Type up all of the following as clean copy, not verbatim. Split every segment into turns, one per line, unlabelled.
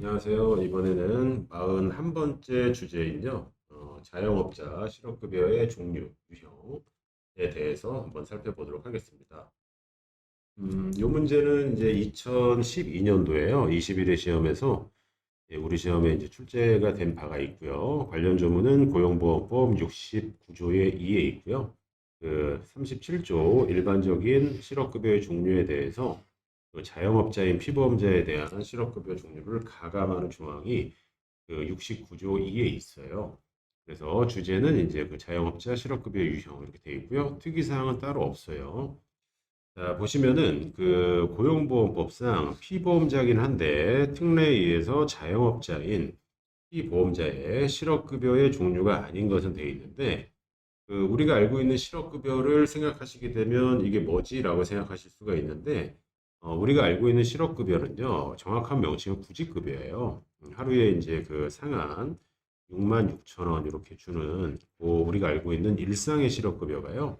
안녕하세요. 이번에는 41번째 주제인요. 자영업자 실업급여의 종류, 유형에 대해서 한번 살펴보도록 하겠습니다. 이 문제는 이제 2012년도에요. 21회 시험에서 우리 시험에 이제 출제가 된 바가 있고요. 관련 조문은 고용보험법 69조의 2에 있고요. 그 37조 일반적인 실업급여의 종류에 대해서 그 자영업자인 피보험자에 대한 실업급여 종류를 가감하는 조항이 그 69조 2에 있어요. 그래서 주제는 이제 그 자영업자 실업급여 유형 이렇게 되어 있고요. 특이사항은 따로 없어요. 자, 보시면은 그 고용보험법상 피보험자긴 한데 특례에 의해서 자영업자인 피보험자의 실업급여의 종류가 아닌 것은 되어 있는데 그 우리가 알고 있는 실업급여를 생각하시게 되면 이게 뭐지라고 생각하실 수가 있는데 우리가 알고 있는 실업급여는요 정확한 명칭은 구직급여예요. 하루에 이제 그 상한 6만 6천 원 이렇게 주는 우리가 알고 있는 일상의 실업급여가요.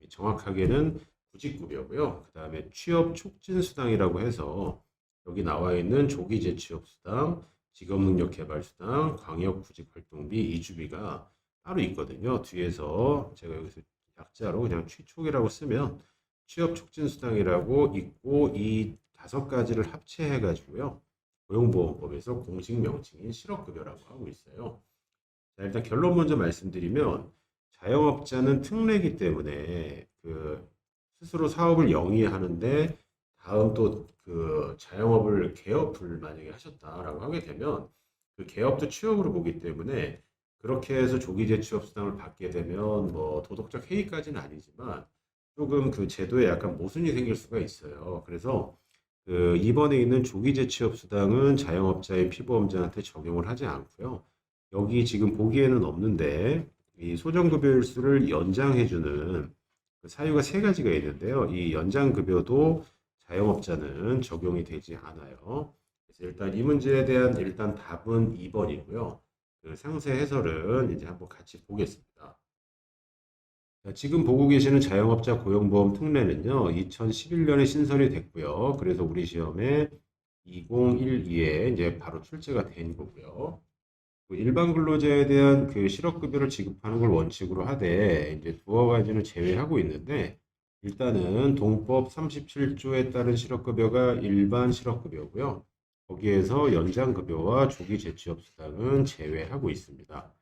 정확하게는 구직급여고요. 그 다음에 취업 촉진 수당이라고 해서 여기 나와 있는 조기 재취업 수당, 직업능력 개발 수당, 광역 구직 활동비, 이주비가 따로 있거든요. 뒤에서 제가 여기서 약자로 그냥 취촉이라고 쓰면 취업 촉진 수당이라고 있고 이 다섯 가지를 합체해 가지고요. 고용보험법에서 공식 명칭인 실업급여라고 하고 있어요. 자, 일단 결론 먼저 말씀드리면 자영업자는 특례이기 때문에 그 스스로 사업을 영위하는데 다음 또 그 자영업을 개업을 만약에 하셨다라고 하게 되면 그 개업도 취업으로 보기 때문에 그렇게 해서 조기 재취업 수당을 받게 되면 뭐 도덕적 해이까지는 아니지만 조금 그 제도에 약간 모순이 생길 수가 있어요. 그래서 그 이번에 있는 조기 재취업 수당은 자영업자인 피보험자한테 적용을 하지 않고요. 여기 지금 보기에는 없는데 이 소정급여일수를 연장해주는 그 사유가 세 가지가 있는데요. 이 연장급여도 자영업자는 적용이 되지 않아요. 그래서 일단 이 문제에 대한 일단 답은 2번이고요. 그 상세 해설은 이제 한번 같이 보겠습니다. 자, 지금 보고 계시는 자영업자 고용보험 특례는요, 2011년에 신설이 됐고요. 그래서 우리 시험에 2012에 이제 바로 출제가 된 거고요. 그 일반 근로자에 대한 그 실업급여를 지급하는 걸 원칙으로 하되 이제 두어 가지는 제외하고 있는데 일단은 동법 37조에 따른 실업급여가 일반 실업급여고요. 거기에서 연장급여와 조기 재취업 수당은 제외하고 있습니다.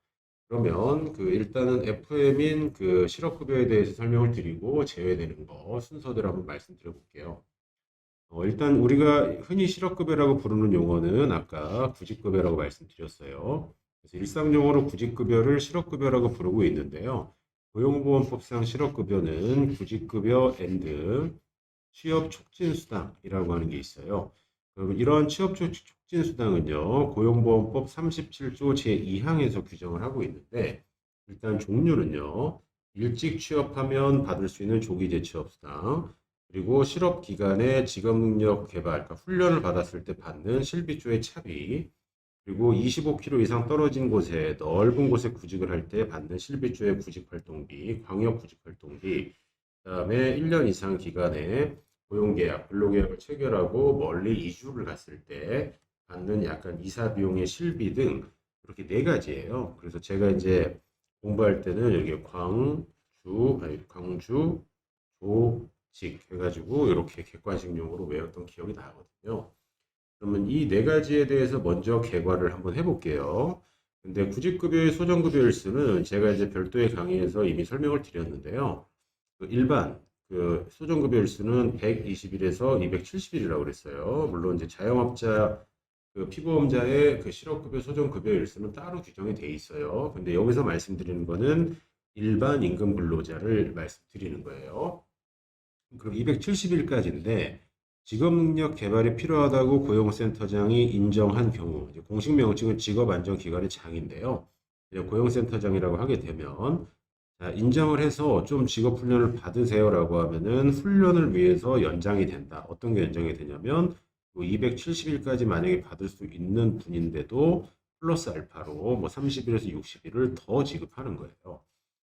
그러면 그 일단은 FM인 그 실업급여에 대해서 설명을 드리고 제외되는 거 순서대로 한번 말씀드려 볼게요. 일단 우리가 흔히 실업급여라고 부르는 용어는 아까 구직급여라고 말씀드렸어요. 그래서 일상용어로 구직급여를 실업급여라고 부르고 있는데요. 고용보험법상 실업급여는 구직급여 앤드 취업촉진수당이라고 하는 게 있어요. 그럼 이러한 취업촉진수당은요, 고용보험법 37조 제2항에서 규정을 하고 있는데, 일단 종류는요, 일찍 취업하면 받을 수 있는 조기재취업수당, 그리고 실업 기간에 직업능력 개발, 그러니까 훈련을 받았을 때 받는 실비조의 차비, 그리고 25km 이상 떨어진 곳에 넓은 곳에 구직을 할 때 받는 실비조의 구직활동비, 광역 구직활동비, 그다음에 1년 이상 기간에 고용계약, 근로계약을 체결하고 멀리 이주를 갔을 때 받는 약간 이사 비용의 실비 등 이렇게 네 가지예요. 그래서 제가 이제 공부할 때는 여기 광주, 조직 해가지고 이렇게 객관식 용어로 외웠던 기억이 나거든요. 그러면 이 네 가지에 대해서 먼저 개괄을 한번 해볼게요. 근데 구직급여의 소정급여일수는 제가 이제 별도의 강의에서 이미 설명을 드렸는데요. 그 일반 그 소정급여일수는 120일에서 270일이라고 그랬어요. 물론 이제 자영업자 그 피보험자의 그 실업급여 소정급여일수는 따로 규정이 돼 있어요. 근데 여기서 말씀드리는 거는 일반 임금 근로자를 말씀드리는 거예요. 그럼 270일까지인데 직업능력 개발이 필요하다고 고용센터장이 인정한 경우 이제 공식 명칭은 직업안정기관의 장인데요. 이제 고용센터장이라고 하게 되면 자, 인정을 해서 좀 직업훈련을 받으세요라고 하면은 훈련을 위해서 연장이 된다. 어떤 게 연장이 되냐면 270일까지 만약에 받을 수 있는 분인데도 플러스 알파로 뭐 30일에서 60일을 더 지급하는 거예요.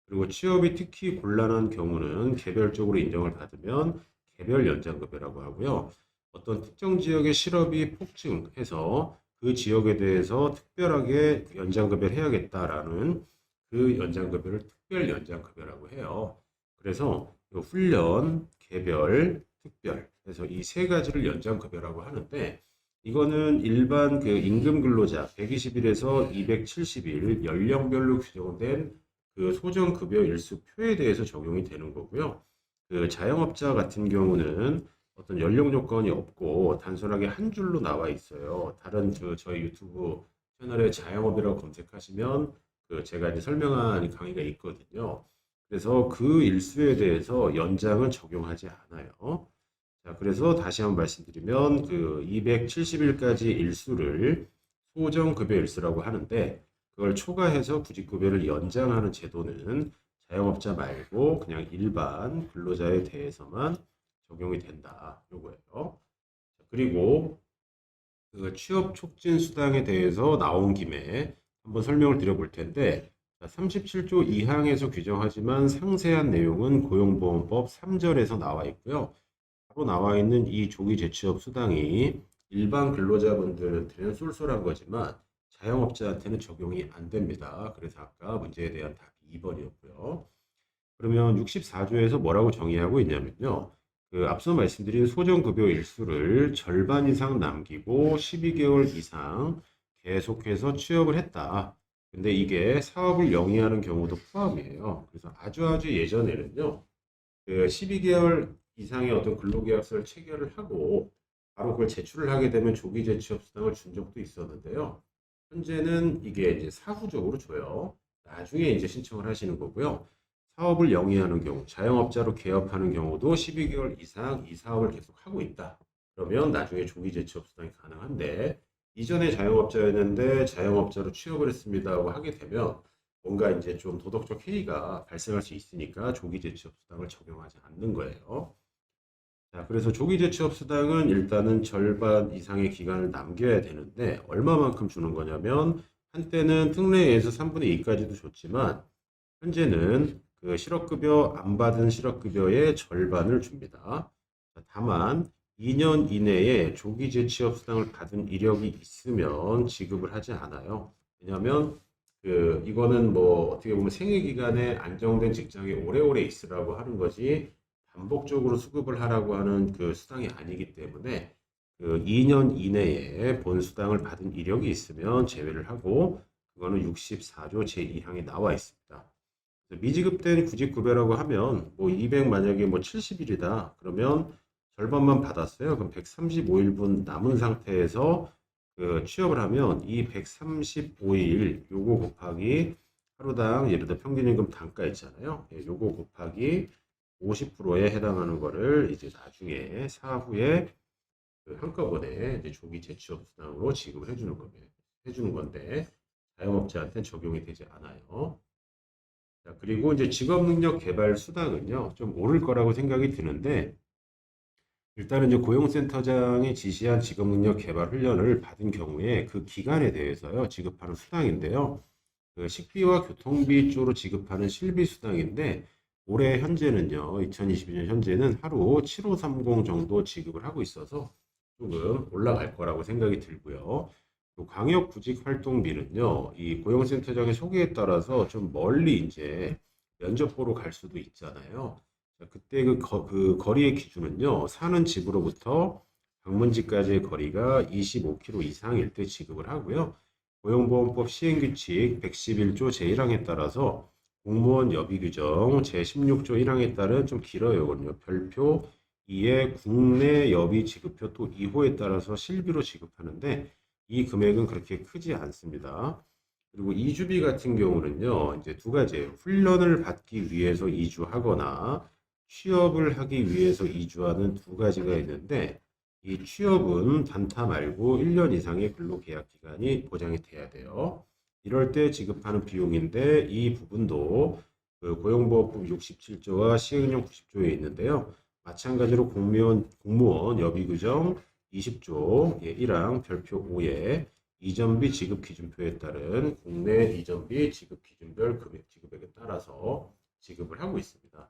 그리고 취업이 특히 곤란한 경우는 개별적으로 인정을 받으면 개별 연장급여라고 하고요. 어떤 특정 지역의 실업이 폭증해서 그 지역에 대해서 특별하게 연장급여를 해야겠다라는 그 연장급여를 특별 연장급여라고 해요. 그래서 훈련, 개별, 특별, 그래서 이 세 가지를 연장급여라고 하는데 이거는 일반 그 임금 근로자 120일에서 270일 연령별로 규정된 그 소정급여 일수표에 대해서 적용이 되는 거고요. 그 자영업자 같은 경우는 어떤 연령 요건이 없고 단순하게 한 줄로 나와 있어요. 다른 저희 유튜브 채널에 자영업이라고 검색하시면 그 제가 이제 설명한 강의가 있거든요. 그래서 그 일수에 대해서 연장은 적용하지 않아요. 자, 그래서 다시 한번 말씀드리면 그 270일까지 일수를 소정급여 일수라고 하는데 그걸 초과해서 구직급여를 연장하는 제도는 자영업자 말고 그냥 일반 근로자에 대해서만 적용이 된다. 요거예요. 그리고 그 취업 촉진 수당에 대해서 나온 김에 한번 설명을 드려볼 텐데 37조 2항에서 규정하지만 상세한 내용은 고용보험법 3절에서 나와 있고요. 바로 나와 있는 이 조기 재취업 수당이 일반 근로자분들한테는 쏠쏠한 거지만 자영업자한테는 적용이 안 됩니다. 그래서 아까 문제에 대한 답이 2번이었고요. 그러면 64조에서 뭐라고 정의하고 있냐면요. 그 앞서 말씀드린 소정급여 일수를 절반 이상 남기고 12개월 이상 계속해서 취업을 했다. 근데 이게 사업을 영위하는 경우도 포함이에요. 그래서 아주 예전에는요. 그 12개월 이상의 어떤 근로계약서를 체결을 하고 바로 그걸 제출을 하게 되면 조기 재취업 수당을 준 적도 있었는데요. 현재는 이게 이제 사후적으로 줘요. 나중에 이제 신청을 하시는 거고요. 사업을 영위하는 경우, 자영업자로 개업하는 경우도 12개월 이상 이 사업을 계속 하고 있다. 그러면 나중에 조기 재취업 수당이 가능한데 이전에 자영업자였는데 자영업자로 취업을 했습니다 하고 하게 되면 뭔가 이제 좀 도덕적 해이가 발생할 수 있으니까 조기 재취업 수당을 적용하지 않는 거예요. 자, 그래서 조기 재취업 수당은 일단은 절반 이상의 기간을 남겨야 되는데 얼마만큼 주는 거냐면 한때는 특례에서 3분의 2까지도 줬지만 현재는 그 실업급여 안 받은 실업급여의 절반을 줍니다. 다만 2년 이내에 조기 재취업 수당을 받은 이력이 있으면 지급을 하지 않아요. 왜냐하면 그 이거는 뭐 어떻게 보면 생애 기간에 안정된 직장에 오래오래 있으라고 하는 거지 반복적으로 수급을 하라고 하는 그 수당이 아니기 때문에 그 2년 이내에 본 수당을 받은 이력이 있으면 제외를 하고 그거는 64조 제2항에 나와 있습니다. 미지급된 구직급여라고 하면 뭐 200 만약에 뭐 70일이다 그러면 절반만 받았어요. 그럼 135일분 남은 상태에서 그 취업을 하면 이 135일 요거 곱하기 하루당 예를 들어 평균임금 단가 있잖아요. 예, 요거 곱하기 50%에 해당하는 거를 이제 나중에 사후에 그 한꺼번에 이제 조기 재취업 수당으로 지급을 해주는 건데 자영업자한테는 적용이 되지 않아요. 자, 그리고 이제 직업능력 개발 수당은요, 좀 오를 거라고 생각이 드는데, 일단은 이제 고용센터장이 지시한 직업능력 개발 훈련을 받은 경우에 그 기간에 대해서요, 지급하는 수당인데요. 그 식비와 교통비 쪽으로 지급하는 실비 수당인데, 올해 현재는요, 2022년 현재는 하루 7530 정도 지급을 하고 있어서 조금 올라갈 거라고 생각이 들고요. 광역구직활동비는요, 이 고용센터장의 소개에 따라서 좀 멀리 이제 면접 보러 갈 수도 있잖아요. 자, 그때 그 거리의 기준은요, 사는 집으로부터 방문지까지의 거리가 25km 이상일 때 지급을 하고요. 고용보험법 시행규칙 111조 제1항에 따라서 공무원 여비 규정 제16조 1항에 따른 좀 길어요. 이거는요. 별표 2의 국내 여비 지급표 또 2호에 따라서 실비로 지급하는데 이 금액은 그렇게 크지 않습니다. 그리고 이주비 같은 경우는요, 이제 두 가지예요. 훈련을 받기 위해서 이주하거나 취업을 하기 위해서 이주하는 두 가지가 있는데, 이 취업은 단타 말고 1년 이상의 근로계약 기간이 보장이 돼야 돼요. 이럴 때 지급하는 비용인데, 이 부분도 그 고용보험법 67조와 시행령 90조에 있는데요. 마찬가지로 공무원 여비규정 20조 1항 별표 5에 이전비 지급 기준표에 따른 국내 이전비 지급 기준별 금액 지급액에 따라서 지급을 하고 있습니다.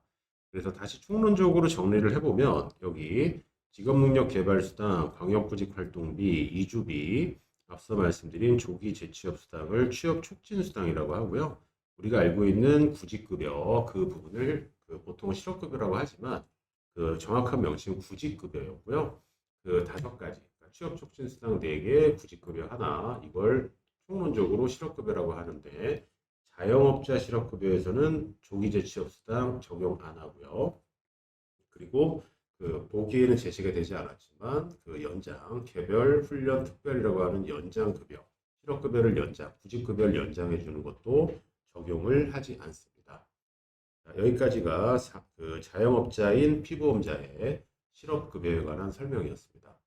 그래서 다시 총론적으로 정리를 해보면 여기 직업능력 개발수당, 광역구직활동비, 이주비, 앞서 말씀드린 조기 재취업 수당을 취업 촉진 수당이라고 하고요. 우리가 알고 있는 구직급여 그 부분을 보통 실업급여라고 하지만 그 정확한 명칭은 구직급여였고요. 그 다섯 가지 그러니까 취업 촉진 수당 4개, 구직급여 하나 이걸 총론적으로 실업급여라고 하는데 자영업자 실업급여에서는 조기 재취업 수당 적용 안 하고요. 그리고 그 보기에는 제시가 되지 않았지만 그 연장, 개별, 훈련, 특별이라고 하는 연장 급여, 실업급여를 연장, 구직급여를 연장해 주는 것도 적용을 하지 않습니다. 자, 여기까지가 그 자영업자인 피보험자의 실업급여에 관한 설명이었습니다.